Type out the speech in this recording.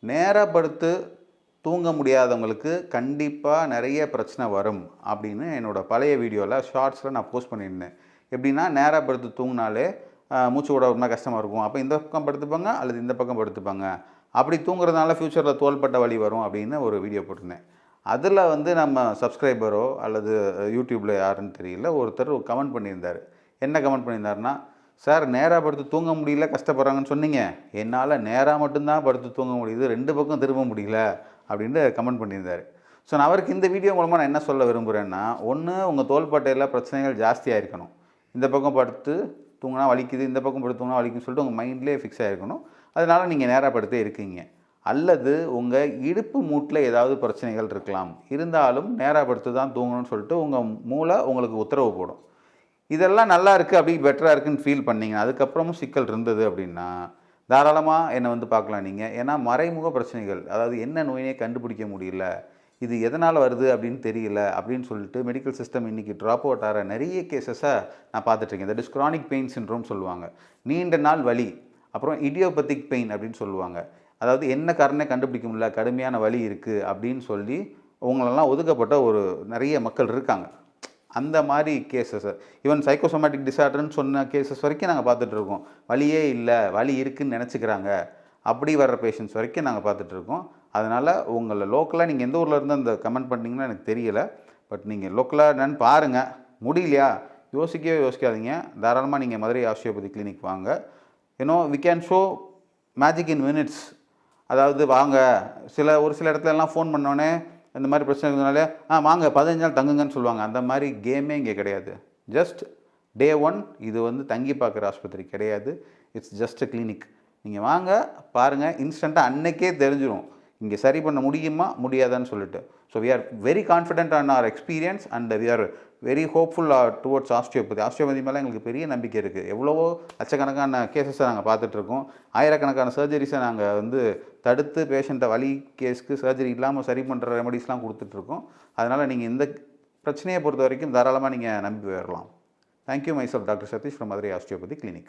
நேரா படுத்து தூங்க முடியாதவங்களுக்கு கண்டிப்பாக நிறைய பிரச்சனை வரும் அப்படின்னு என்னோடய பழைய வீடியோவில் ஷார்ட்ஸில் நான் போஸ்ட் பண்ணியிருந்தேன். எப்படின்னா நேராக படுத்து தூங்கினாலே மூச்சு விட ரொம்ப கஷ்டமாக இருக்கும். அப்போ இந்த பக்கம் படுத்துப்பாங்க அல்லது இந்த பக்கம் படுத்துப்பாங்க. அப்படி தூங்குறதுனால ஃப்யூச்சரில் தோள்பட்ட வலி வரும் அப்படின்னு ஒரு வீடியோ போட்டிருந்தேன். அதில் வந்து நம்ம சப்ஸ்கிரைபரோ அல்லது யூடியூப்பில் யாருன்னு தெரியல, ஒருத்தர் கமெண்ட் பண்ணியிருந்தார். என்ன கமெண்ட் பண்ணியிருந்தாருன்னா, சார் நேராக படுத்து தூங்க முடியல கஷ்டப்படுறாங்கன்னு சொன்னீங்க, என்னால் நேராக மட்டும்தான் படுத்து தூங்க முடியுது, 2 பக்கம் திரும்ப முடியல அப்படின்ட்டு கமெண்ட் பண்ணியிருந்தார். ஸோ நான் அவருக்கு இந்த வீடியோ மூலமாக நான் என்ன சொல்ல விரும்புகிறேன்னா, ஒன்று உங்கள் தோள்பட்டையில் பிரச்சனைகள் ஜாஸ்தியாக இருக்கணும். இந்த பக்கம் படுத்து தூங்கினா வலிக்குது, இந்த பக்கம் படுத்து தூங்கினா வலிக்குன்னு சொல்லிட்டு உங்கள் மைண்ட்லேயே ஃபிக்ஸ் ஆகிருக்கணும். அதனால் நீங்கள் நேராக படுத்தே இருக்கீங்க. அல்லது உங்கள் இடுப்பு மூட்டில் ஏதாவது பிரச்சனைகள் இருக்கலாம். இருந்தாலும் நேராக படுத்து தான் தூங்கணும்னு சொல்லிட்டு உங்கள் மூளை உங்களுக்கு உத்தரவு போடும். இதெல்லாம் நல்லா இருக்குது, அப்படி பெட்டராக இருக்குதுன்னு ஃபீல் பண்ணிங்க, அதுக்கப்புறமும் சிக்கல் இருந்தது அப்படின்னா தாராளமாக என்னை வந்து பார்க்கலாம் நீங்கள். ஏன்னா மறைமுக பிரச்சனைகள், அதாவது என்ன நோயினே கண்டுபிடிக்க முடியல, இது எதனால் வருது அப்படின்னு தெரியல அப்படின்னு சொல்லிட்டு மெடிக்கல் சிஸ்டம் இன்றைக்கி ட்ராப் அவுட் ஆகிற நிறைய கேசஸை நான் பார்த்துட்ருக்கேன். That is chronic pain syndrome சொல்லுவாங்க, நீண்ட நாள் வலி. அப்புறம் இடியோபத்திக் பெயின் அப்படின்னு சொல்லுவாங்க, அதாவது என்ன காரணமே கண்டுபிடிக்க முடியல, கடுமையான வலி இருக்குது அப்படின்னு சொல்லி உங்களெல்லாம் ஒதுக்கப்பட்ட ஒரு நிறைய மக்கள் இருக்காங்க. அந்த மாதிரி கேசஸ், ஈவன் சைக்கோசோமேட்டிக் டிசார்டர்னு சொன்ன கேசஸ் வரைக்கும் நாங்கள் பார்த்துட்ருக்கோம். வலியே இல்லை, வலி இருக்குதுன்னு நினச்சிக்கிறாங்க, அப்படி வர்ற பேஷண்ட்ஸ் வரைக்கும் நாங்கள் பார்த்துட்ருக்கோம். அதனால் உங்களை லோக்கலாக நீங்கள் எந்த ஊரில் இருந்து அந்த கமெண்ட் பண்ணிங்கன்னா எனக்கு தெரியலை. பட் நீங்கள் லோக்கலாக என்னன்னு பாருங்கள். முடியலையா யோசிக்கவே யோசிக்காதீங்க, தாராளமாக நீங்கள் மதுரை ஆஸ்டியோபதி கிளினிக் வாங்க. We can show magic in minutes. அதாவது வாங்க, ஒரு சில இடத்துலலாம் ஃபோன் பண்ணோன்னே இந்த மாதிரி பிரச்சனை இருக்கிறதுனால வாங்க 15 நாள் தங்குங்கன்னு சொல்லுவாங்க. அந்த மாதிரி கேமே இங்கே கிடையாது. ஜஸ்ட் டே 1 இது வந்து தங்கி பார்க்குற ஆஸ்பத்திரி கிடையாது. It's just a clinic. நீங்கள் வாங்க, பாருங்கள், இன்ஸ்டண்ட்டாக அன்னைக்கே தெரிஞ்சிடும் இங்கே சரி பண்ண முடியுமா முடியாதான்னு சொல்லிட்டு. So we are very confident on our experience and we are very hopeful towards osteopathy. Osteopathy மேலே எங்களுக்கு பெரிய நம்பிக்கை இருக்குது. எவ்வளவோ லட்சக்கணக்கான கேசஸை நாங்கள் பார்த்துட்ருக்கோம். ஆயிரக்கணக்கான சர்ஜரிஸை நாங்கள் வந்து தடுத்து பேஷண்ட்டை வலி கேஸ்க்கு சர்ஜரி இல்லாமல் சரி பண்ணுற ரெமடிஸ்லாம் கொடுத்துட்ருக்கோம். அதனால் நீங்கள் இந்த பிரச்சனையை பொறுத்த வரைக்கும் தாராளமாக நீங்கள் நம்பி வரலாம். Thank you. Myself doctor Satish from Madurai osteopathy clinic.